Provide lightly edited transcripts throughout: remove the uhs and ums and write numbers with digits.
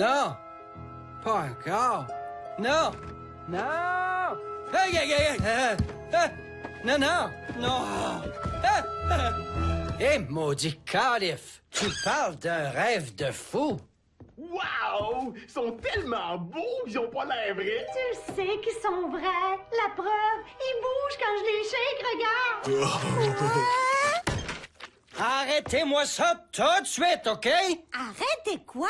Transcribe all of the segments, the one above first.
Non! Pas encore! Non! Non! Hey, hey, hey, non, non! Non! Eh, maudit Cardiff! Tu parles d'un rêve de fou! Wow! Ils sont tellement beaux, ils ont pas l'air vrais. Tu sais qu'ils sont vrais. La preuve, ils bougent quand je les shake, regarde. Arrêtez-moi ça tout de suite, OK? Arrêtez quoi?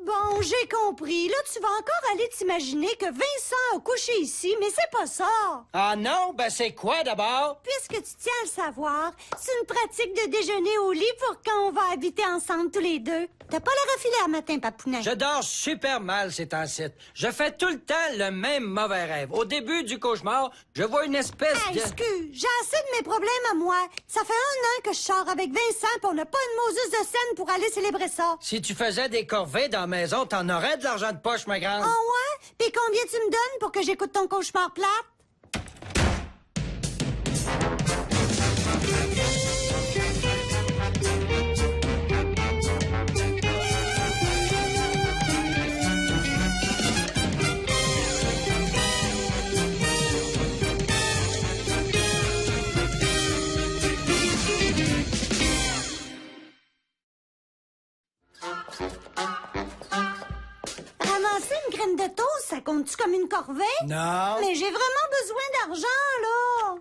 Bon, j'ai compris. Là, tu vas encore aller t'imaginer que Vincent a couché ici, mais c'est pas ça. Ah non? Ben c'est quoi d'abord? Puisque tu tiens à le savoir, c'est une pratique de déjeuner au lit pour quand on va habiter ensemble tous les deux. T'as pas l'air affilé à matin, papounet. Je dors super mal ces temps-ci. Je fais tout le temps le même mauvais rêve. Au début du cauchemar, je vois une espèce de... Excuse, j'ai assez de mes problèmes à moi. Ça fait 1 an que je sors avec Vincent pis on n'a pas une Moses de scène pour aller célébrer ça. Si tu faisais des corvées dans la maison, t'en aurais de l'argent de poche, ma grande. Oh ouais? Pis combien tu me donnes pour que j'écoute ton cauchemar plate? Ramasser une graine de toast, ça compte-tu comme une corvée? Non. Mais j'ai vraiment besoin d'argent, là.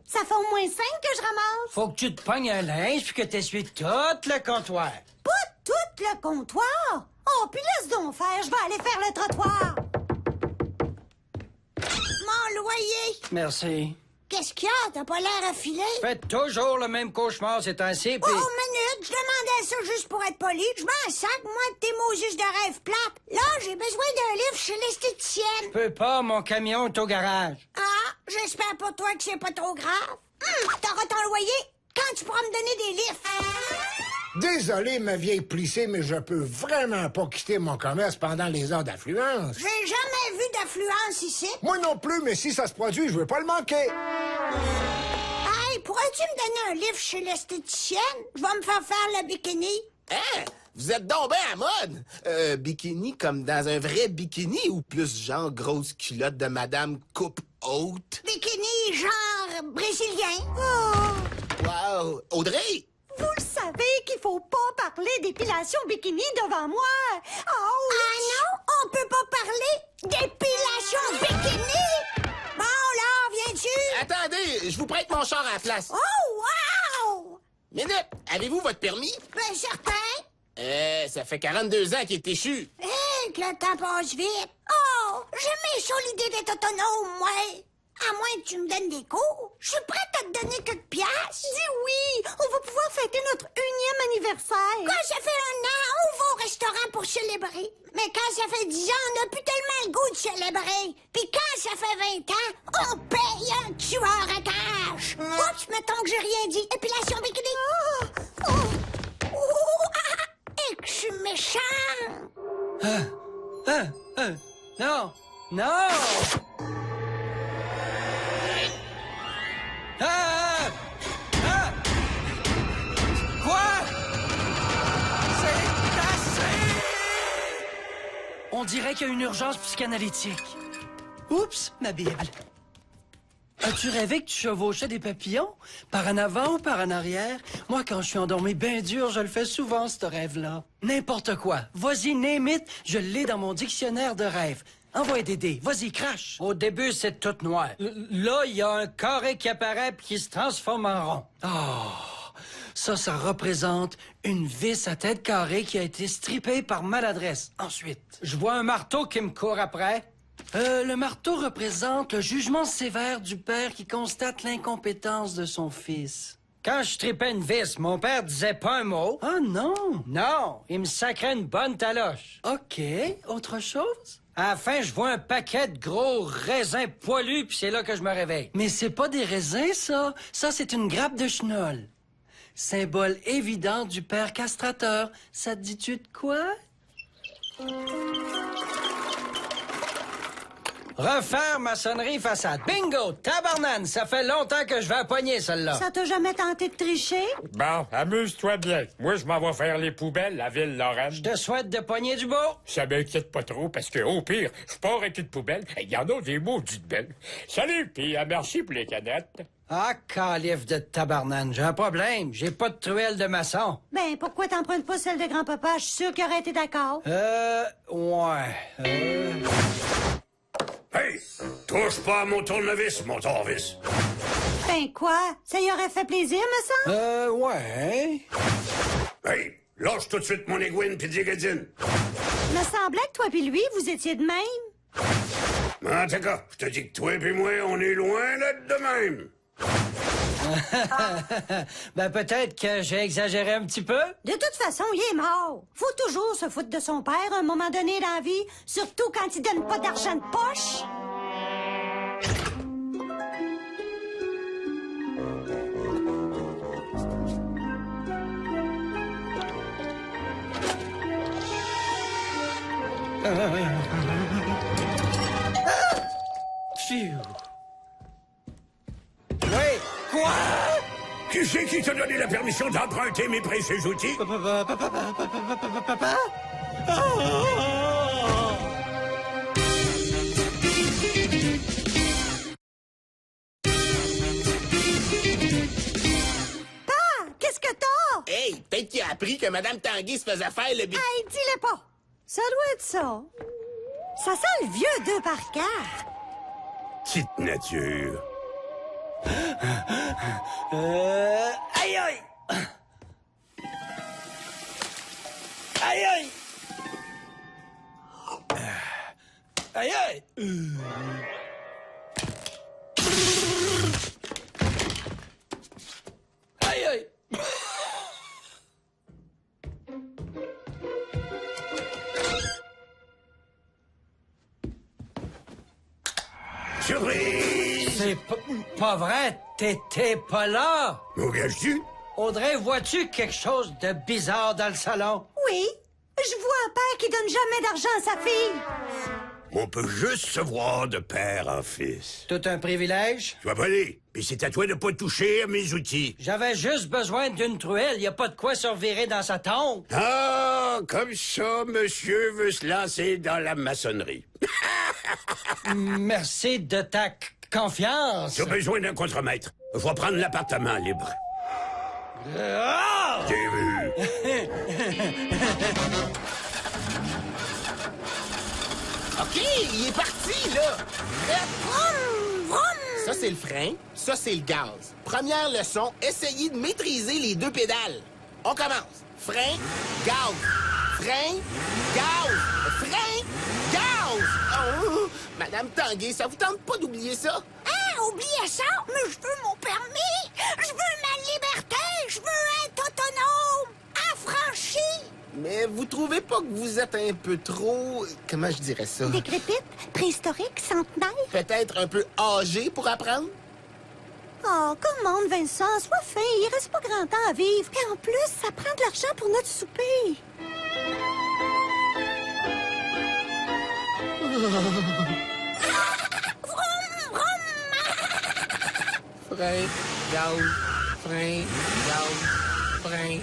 Ça fait au moins 5 que je ramasse. Faut que tu te pognes un linge puis que t'essuies tout le comptoir. Pas tout le comptoir. Oh, puis laisse donc faire, je vais aller faire le trottoir. Mon loyer. Merci. Qu'est-ce qu'il y a? T'as pas l'air affilé? Fais toujours le même cauchemar ces temps-ci, Oh, puis... minute, je demandais ça juste pour être poli. Je m'en sac, moi, de tes mots juste de rêve plate. Là, j'ai besoin d'un livre chez l'esthéticienne. Je peux pas, mon camion est au garage. Ah, j'espère pour toi que c'est pas trop grave. T'auras ton loyer quand tu pourras me donner des livres. Désolé, ma vieille plissée, mais je peux vraiment pas quitter mon commerce pendant les heures d'affluence. J'ai jamais vu d'affluence ici. Moi non plus, mais si ça se produit, je veux pas le manquer. Hey, pourrais-tu me donner un livre chez l'esthéticienne? Je vais me faire faire le bikini. Hein? Vous êtes donc bien à mode! Bikini comme dans un vrai bikini ou plus genre grosse culotte de madame coupe haute? Bikini genre brésilien. Oh. Wow! Audrey! Vous le savez qu'il faut pas parler d'épilation bikini devant moi. Oh, ah non, on peut pas parler d'épilation bikini. Bon, là, viens-tu? Attendez, je vous prête mon char à la place. Oh, wow! Minute, avez-vous votre permis? Ben, certain. Ça fait 42 ans qu'il est échu. Hé, que le temps passe vite. Oh, j'aimais ça l'idée d'être autonome, moi. À moins que tu me donnes des cours, je suis prête à te donner quelques piastres. Dis oui, on va pouvoir fêter notre 1e anniversaire. Quand ça fait 1 an, on va au restaurant pour célébrer. Mais quand ça fait 10 ans, on n'a plus tellement le goût de célébrer. Puis quand ça fait 20 ans, on paye un tueur à gage. Oups, mettons que j'ai rien dit. Épilation bikini. Et que je suis méchant. Non! Non! Ah! Ah! Quoi? C'est assez! On dirait qu'il y a une urgence psychanalytique. Oups, ma Bible. As-tu rêvé que tu chevauchais des papillons? Par en avant ou par en arrière? Moi, quand je suis endormi bien dur, je le fais souvent, ce rêve-là. N'importe quoi. Vas-y, name it, je l'ai dans mon dictionnaire de rêves. Envoie Dédé, vas-y, crache. Au début, c'est tout noir. Là, il y a un carré qui apparaît puis qui se transforme en rond. Oh, ça représente une vis à tête carrée qui a été strippée par maladresse. Ensuite, je vois un marteau qui me court après. Le marteau représente le jugement sévère du père qui constate l'incompétence de son fils. Quand je tripais une vis, mon père disait pas un mot. Ah non? Non, il me sacrait une bonne taloche. OK, autre chose? À la fin, je vois un paquet de gros raisins poilus, puis c'est là que je me réveille. Mais c'est pas des raisins, ça. Ça, c'est une grappe de chenol. Symbole évident du père castrateur. Ça te dit-tu de quoi? Refaire maçonnerie façade. Bingo! Tabarnane! Ça fait longtemps que je vais appoigner celle-là. Ça t'a jamais tenté de tricher? Bon, amuse-toi bien. Moi, je m'en vais faire les poubelles, la ville Lorraine. Je te souhaite de pogner du beau. Ça m'inquiète pas trop, parce que, au pire, je pars avec une poubelle. Il y en a des maudites belles. Salut, puis merci pour les canettes. Ah, calife de tabarnane. J'ai un problème. J'ai pas de truelle de maçon. Ben, pourquoi t'empruntes pas celle de grand-papa? Je suis sûr qu'il aurait été d'accord. Ouais. Hey! Touche pas à mon tournevis, mon torvis. Ben quoi? Ça y aurait fait plaisir, me semble? Ouais. Hey! Lâche tout de suite mon aiguine pis digadine. Me semblait que toi puis lui, vous étiez de même. En tout cas, je te dis que toi et moi, on est loin d'être de même. Ben, peut-être que j'ai exagéré un petit peu. De toute façon, il est mort. Faut toujours se foutre de son père à un moment donné dans la vie, surtout quand il donne pas d'argent de poche. Phew. Oui. Quoi? Qui c'est qui t'a donné la permission d'emprunter mes précieux outils? Papa? Qu'est-ce que t'as? Hey, peut-être qu'il a appris que Madame Tanguay se faisait faire le Hey, dis-le pas. Ça doit être ça. Ça sent le vieux 2 par 4. Petite nature. Aïe aïe! Aïe aïe! Aïe aïe! Aïe aïe! Surprise! C'est pas vrai, t'étais pas là! M'engages-tu? Audrey, vois-tu quelque chose de bizarre dans le salon? Oui, je vois un père qui donne jamais d'argent à sa fille. On peut juste se voir de père en fils. Tout un privilège? Sois poli, puis c'est à toi de pas toucher à mes outils. J'avais juste besoin d'une truelle, y a pas de quoi se revirer dans sa tombe. Ah, comme ça, monsieur veut se lancer dans la maçonnerie. Merci de ta confiance. J'ai besoin d'un contremaître. Je vais prendre l'appartement libre. Ah! J'ai vu. OK, il est parti, là. Vroom, vroom. Ça, c'est le frein. Ça, c'est le gaz. Première leçon, essayez de maîtriser les 2 pédales. On commence. Frein, gaz. Frein, gaz. Frein, gaz. Oh, Madame Tanguay, ça vous tente pas d'oublier ça? Ah, oubliez ça, mais je veux mon permis. Je veux ma liberté. Je veux être autonome, affranchi. Mais vous trouvez pas que vous êtes un peu trop... Comment je dirais ça? Décrépite, préhistorique, centenaire. Peut-être un peu âgé pour apprendre? Oh, commande, Vincent, sois fin. Il reste pas grand temps à vivre. Et en plus, ça prend de l'argent pour notre souper. Vroom, vroom. Frein, gaz. Frein, gaz. Frein.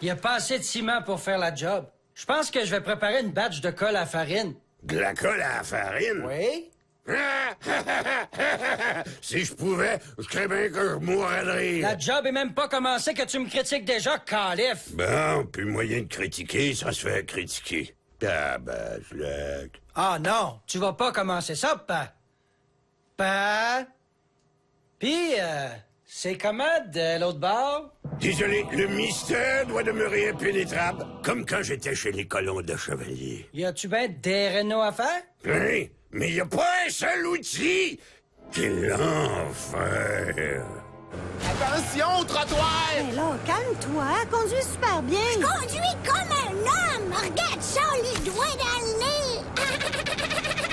Y a pas assez de ciment pour faire la job. Je pense que je vais préparer une batch de colle à farine. De la colle à la farine? Oui? Si je pouvais, je serais bien que je mourrais de rire. La job est même pas commencée que tu me critiques déjà, calife. Bon, plus moyen de critiquer, ça se fait critiquer. Tabaslac. Ah non, tu vas pas commencer ça, pa. Pa. Puis, c'est comment de l'autre bord? Désolé, le mystère doit demeurer impénétrable, comme quand j'étais chez les colons de Chevalier. Y a-tu ben des rénaux à faire? Hein? Mais y a pas un seul outil! Quel enfer! Attention au trottoir! Mais là, calme-toi, conduis super bien. Je conduis comme un homme. Regarde ça, les doigts dans le nez.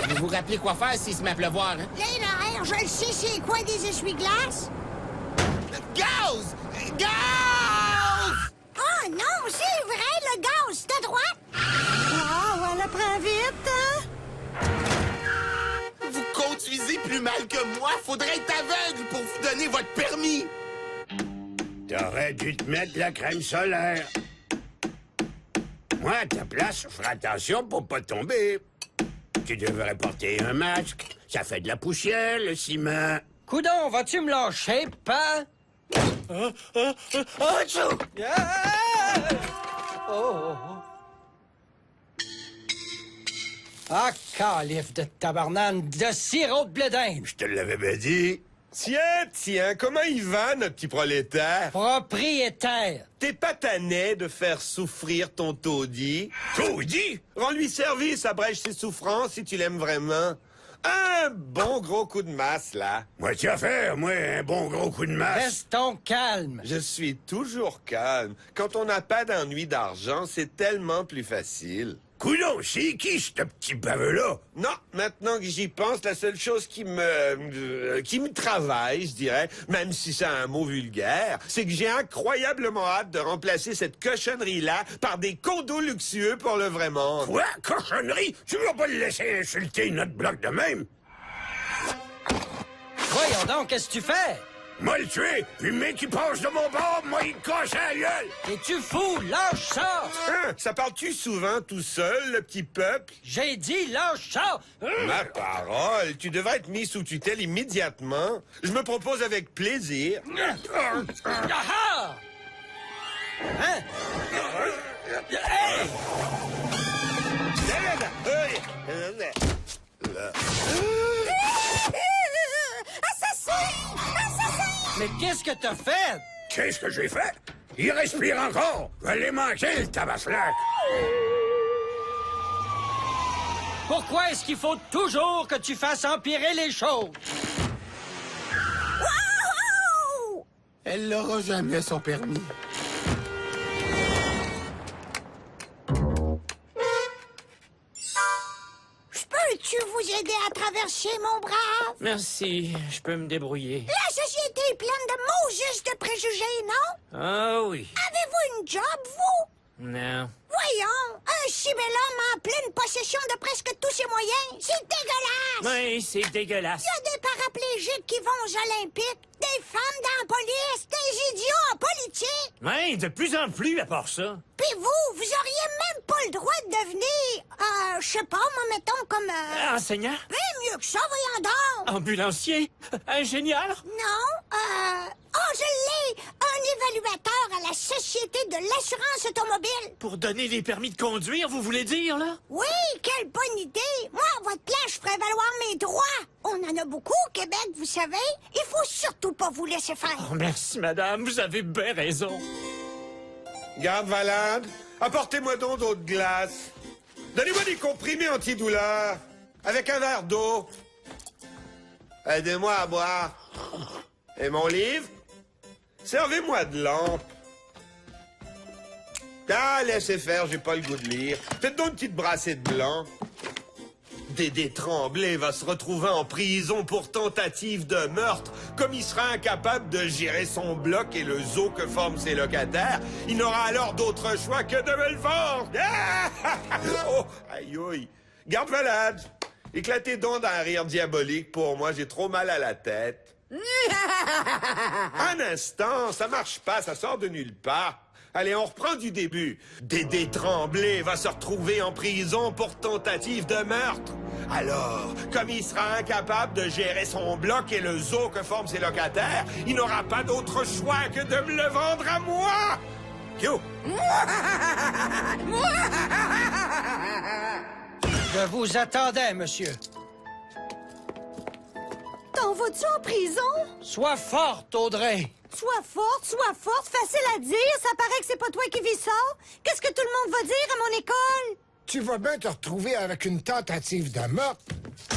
Vous vous rappelez quoi faire s'il se met à pleuvoir, hein? L'air, je le sais, c'est quoi des essuie-glaces? Gaz! Gaz! Oh non, c'est vrai, le gaz, c'est à droite. Wow, elle apprend vite, hein? faudrait être aveugle pour vous donner votre permis. T'aurais dû te mettre de la crème solaire. Moi, à ta place, je ferai attention pour pas tomber. Tu devrais porter un masque. Ça fait de la poussière, le ciment. Coudon, vas-tu me lâcher, pas? Ah, calife de tabarnane, de sirop de blé d'Inde. Je te l'avais bien dit. Tiens, comment il va, notre petit prolétaire? Propriétaire. T'es pas tanné de faire souffrir ton taudis? Taudis? Rends-lui service, abrège ses souffrances si tu l'aimes vraiment. Un bon gros coup de masse, là. Moi, tu as faire, moi, un bon gros coup de masse. Restons calmes. Je suis toujours calme. Quand on n'a pas d'ennui d'argent, c'est tellement plus facile. Coudon, c'est qui, ce petit baveux-là? Non, maintenant que j'y pense, la seule chose qui me travaille, je dirais, même si c'est un mot vulgaire, c'est que j'ai incroyablement hâte de remplacer cette cochonnerie-là par des condos luxueux pour le vrai monde. Quoi? Cochonnerie? Tu vas pas le laisser insulter notre bloc de même? Voyons donc, qu'est-ce que tu fais? Moi le tuer, puis le mec qui passe de mon bord, moi il casse la gueule! Es-tu fou? Lâche ça! Hein, ça parle-tu souvent tout seul, le petit peuple? J'ai dit lâche ça! Ma parole, tu devrais être mis sous tutelle immédiatement. Je me propose avec plaisir. Ah! Hein? Hey! Mais qu'est-ce que t'as fait? Qu'est-ce que j'ai fait? Il respire encore! Je l'ai manqué, le tabaslac! Pourquoi est-ce qu'il faut toujours que tu fasses empirer les choses? Wow! Elle n'aura jamais son permis. Peux-tu vous aider à traverser, mon brave? Merci, je peux me débrouiller. La société est pleine de mots juste de préjugés, non? Ah oui. Avez-vous une job, vous? Non. Voyons, un si bel homme en pleine possession de presque tous ses moyens, c'est dégueulasse! Oui, c'est dégueulasse. Il y a des paraplégiques qui vont aux Olympiques, des femmes dans la police, des idiots en politique. Oui, de plus en plus à part ça. Puis vous auriez même pas le droit de devenir, je sais pas, moi, mettons, comme... Enseignant? bien mieux que ça, voyons donc! Ambulancier? Ingénieur? Non, oh, je l'ai! Un évaluateur à la Société de l'assurance automobile. Pour donner des permis de conduire, vous voulez dire, là? Oui, quelle bonne idée! Moi, à votre place, je ferais valoir mes droits. On en a beaucoup au Québec, vous savez. Il faut surtout pas vous laisser faire. Oh, merci, madame, vous avez bien raison. Garde Valade, apportez-moi donc d'autres glaces. Donnez-moi des comprimés antidouleurs. Avec un verre d'eau. Aidez-moi à boire. Et mon livre? Servez-moi de lampe. Ah, laissez faire, j'ai pas le goût de lire. Faites donc une petite brassée de blanc. Dédé Tremblay va se retrouver en prison pour tentative de meurtre. Comme il sera incapable de gérer son bloc et le zoo que forment ses locataires, il n'aura alors d'autre choix que de me le vendre. Ah! Oh, aïe, aïe. Garde malade. Éclatez donc d'un rire diabolique pour moi, j'ai trop mal à la tête. Un instant, ça marche pas, ça sort de nulle part. Allez, on reprend du début. Dédé Tremblay va se retrouver en prison pour tentative de meurtre. Alors, comme il sera incapable de gérer son bloc et le zoo que forment ses locataires, il n'aura pas d'autre choix que de me le vendre à moi. Yo! Je vous attendais, monsieur. T'en vas-tu en prison? Sois forte, Audrey. Sois forte, facile à dire. Ça paraît que c'est pas toi qui vis ça. Qu'est-ce que tout le monde va dire à mon école? Tu vas bien te retrouver avec une tentative de meurtre.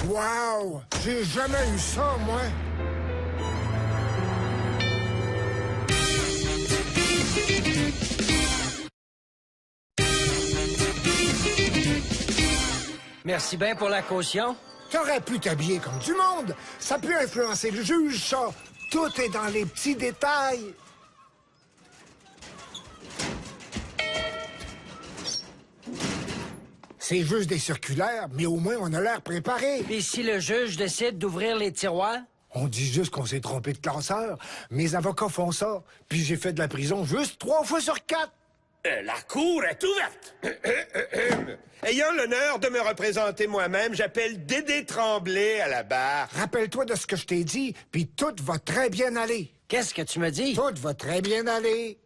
Wow! J'ai jamais eu ça, moi. Merci bien pour la caution. T'aurais pu t'habiller comme du monde. Ça peut influencer le juge, ça. Tout est dans les petits détails. C'est juste des circulaires, mais au moins on a l'air préparé. Et si le juge décide d'ouvrir les tiroirs? On dit juste qu'on s'est trompé de classeur. Mes avocats font ça. Puis j'ai fait de la prison juste 3 fois sur 4. La cour est ouverte. Ayant l'honneur de me représenter moi-même, j'appelle Dédé Tremblay à la barre. Rappelle-toi de ce que je t'ai dit, puis tout va très bien aller. Qu'est-ce que tu me dis? Tout va très bien aller.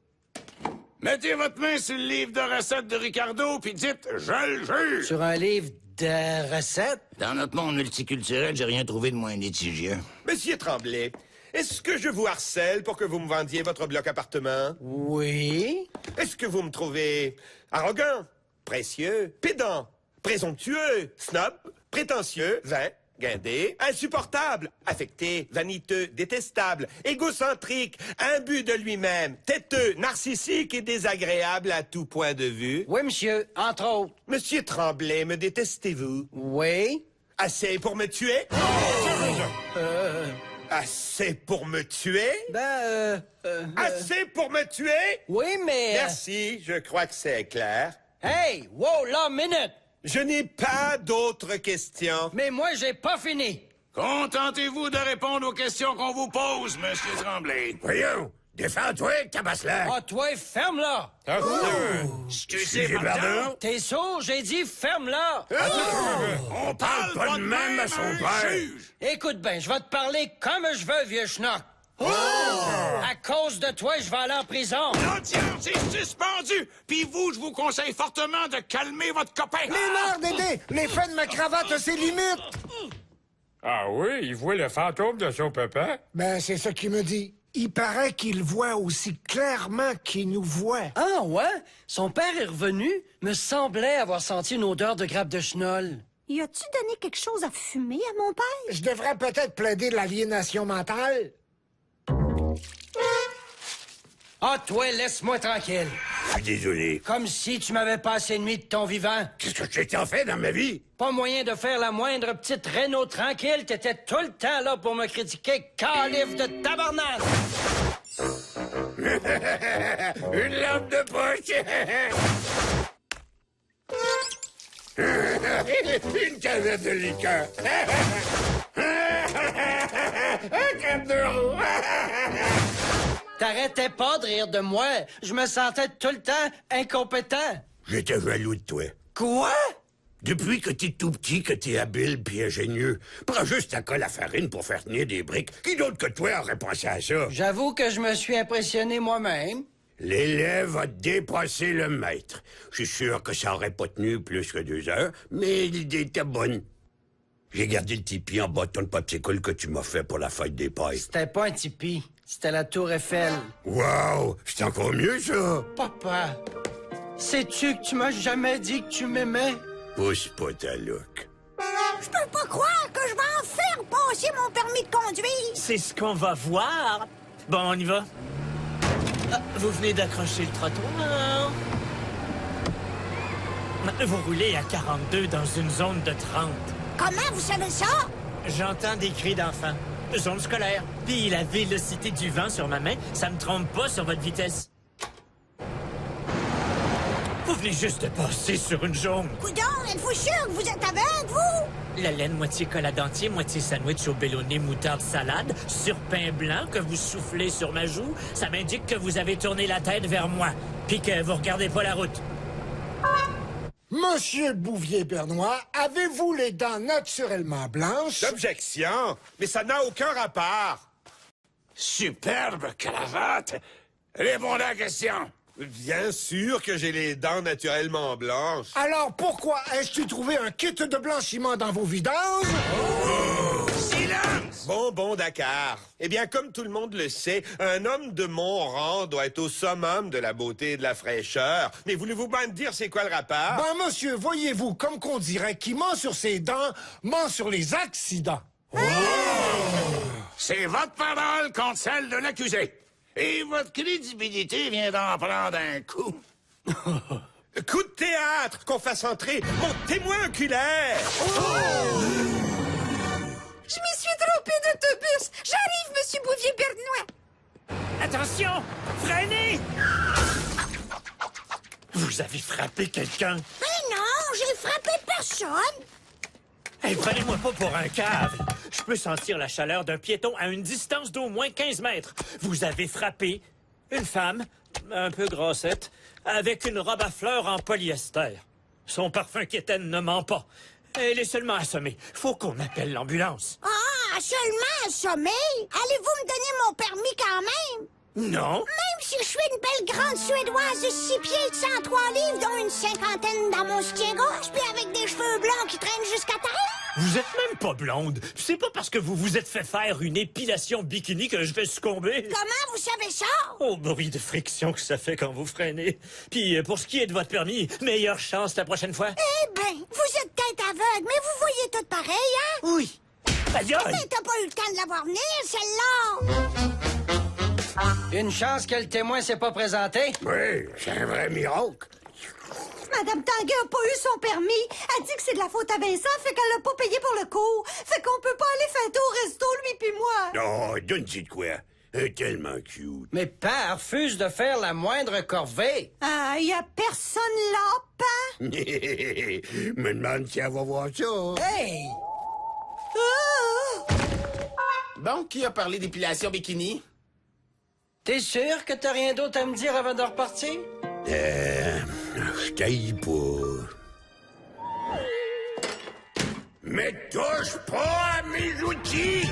Mettez votre main sur le livre de recettes de Ricardo, puis dites « Je le juge ». Sur un livre de recettes? Dans notre monde multiculturel, j'ai rien trouvé de moins litigieux. Monsieur Tremblay, est-ce que je vous harcèle pour que vous me vendiez votre bloc appartement? Oui. Est-ce que vous me trouvez arrogant, précieux, pédant, présomptueux, snob, prétentieux, vain, guindé, insupportable, affecté, vaniteux, détestable, égocentrique, imbu de lui-même, têteux, narcissique et désagréable à tout point de vue? Oui, monsieur, entre autres. Monsieur Tremblay, me détestez-vous? Oui. Assez pour me tuer? Assez pour me tuer? Assez pour me tuer? Oui, mais... Merci, je crois que c'est clair. Hey, wow, là, minute! Je n'ai pas d'autres questions. Mais moi, j'ai pas fini. Contentez-vous de répondre aux questions qu'on vous pose, Monsieur Tremblay. Voyons, défends-toi, tabasse-la. Ah, toi, ferme-la! Excusez, pardon? T'es sourd? J'ai dit ferme-la! On parle pas de même à son père. Écoute bien, je vais te parler comme je veux, vieux schnock. À cause de toi, je vais aller en prison. L'audience est suspendue. Puis vous, je vous conseille fortement de calmer votre copain. L'honneur, Dédé! L'effet de ma cravate a ses limites! Ah oui, il voit le fantôme de son papa? Ben, c'est ça qu'il me dit. Il paraît qu'il voit aussi clairement qu'il nous voit. Ah, ouais? Son père est revenu, me semblait avoir senti une odeur de grappe de chenol. Y a-tu donné quelque chose à fumer à mon père? Je devrais peut-être plaider l'aliénation mentale. Ah, toi, laisse-moi tranquille. Je suis désolé. Comme si tu m'avais passé nuit de ton vivant. Qu'est-ce que j'ai tant fait dans ma vie? Pas moyen de faire la moindre petite réno tranquille. T'étais tout le temps là pour me critiquer, calife de tabarnak. Une lampe de poche. Une canette de liqueur. Un crème de roue. T'arrêtais pas de rire de moi. Je me sentais tout le temps incompétent. J'étais jaloux de toi. Quoi? Depuis que t'es tout petit, que t'es habile puis ingénieux. Prends juste ta colle à farine pour faire tenir des briques. Qui d'autre que toi aurait pensé à ça? J'avoue que je me suis impressionné moi-même. L'élève a dépassé le maître. Je suis sûr que ça aurait pas tenu plus que 2 heures, mais l'idée était bonne. J'ai gardé le tipi en bâton de popsicle que tu m'as fait pour la fête des pailles. C'était pas un tipi. C'était la tour Eiffel. Wow! C'est encore mieux, ça! Papa, sais-tu que tu m'as jamais dit que tu m'aimais? Pousse pas ta look. Je peux pas croire que je vais en faire passer mon permis de conduire. C'est ce qu'on va voir. Bon, on y va. Ah, vous venez d'accrocher le trottoir. Vous roulez à 42 dans une zone de 30. Comment vous savez ça? J'entends des cris d'enfants. Zone scolaire. Puis la vélocité du vent sur ma main, ça me trompe pas sur votre vitesse. Vous venez juste de passer sur une jaune. Coudon, êtes-vous sûr que vous êtes aveugle, vous? La laine moitié colle à dentier, moitié sandwich au bellonné, moutarde, salade, sur pain blanc que vous soufflez sur ma joue, ça m'indique que vous avez tourné la tête vers moi, puis que vous regardez pas la route. Monsieur Bouvier-Bernois, avez-vous les dents naturellement blanches? Objection! Mais ça n'a aucun rapport! Superbe cravate! Réponds à la question! Bien sûr que j'ai les dents naturellement blanches. Alors pourquoi ai-tu trouvé un kit de blanchiment dans vos vidanges? Silence! Bon, Dakar. Eh bien, comme tout le monde le sait, un homme de mon rang doit être au summum de la beauté et de la fraîcheur. Mais voulez-vous bien me dire c'est quoi le rapport? Ben, monsieur, voyez-vous, comme qu'on dirait, qui ment sur ses dents, ment sur les accidents. C'est votre parole contre celle de l'accusé. Et votre crédibilité vient d'en prendre un coup. Coup de théâtre! Qu'on fasse entrer mon témoin oculaire! Je m'y suis trompée d'autobus. J'arrive, monsieur Bouvier-Bernois. Attention! Freinez! Vous avez frappé quelqu'un? Mais non, j'ai frappé personne. Hey, prenez-moi pas pour un cave. Je peux sentir la chaleur d'un piéton à une distance d'au moins 15 mètres. Vous avez frappé une femme, un peu grassette, avec une robe à fleurs en polyester. Son parfum quétaine ne ment pas. Elle est seulement assommée. Faut qu'on appelle l'ambulance. Ah, seulement assommé? Allez-vous me donner mon permis quand même? Non? Même si je suis une belle grande Suédoise de 6 pieds de 103 livres, dont une cinquantaine dans mon soutien gauche, puis avec des cheveux blancs qui traînent jusqu'à terre? Vous êtes même pas blonde. C'est pas parce que vous vous êtes fait faire une épilation bikini que je vais succomber. Comment vous savez ça? Au bruit de friction que ça fait quand vous freinez. Puis pour ce qui est de votre permis, meilleure chance la prochaine fois. Eh ben, vous êtes tête aveugle, mais vous voyez tout pareil, hein? Oui. Aïe, aïe. Mais t'as pas eu le temps de la voir venir, celle-là! Une chance que le témoin s'est pas présenté. Oui, c'est un vrai miracle. Madame Tanguay a pas eu son permis. Elle dit que c'est de la faute à Vincent, fait qu'elle l'a pas payé pour le cours. Fait qu'on peut pas aller fêter au resto, lui puis moi. Oh, donne-y de quoi. Elle est tellement cute. Mais père refuse de faire la moindre corvée. Ah, y a personne là, pas? Me demande si elle va voir ça. Hey! Ah! Bon, qui a parlé d'épilation bikini? T'es sûr que t'as rien d'autre à me dire avant de repartir? Je taille pas. Mais touche pas à mes outils!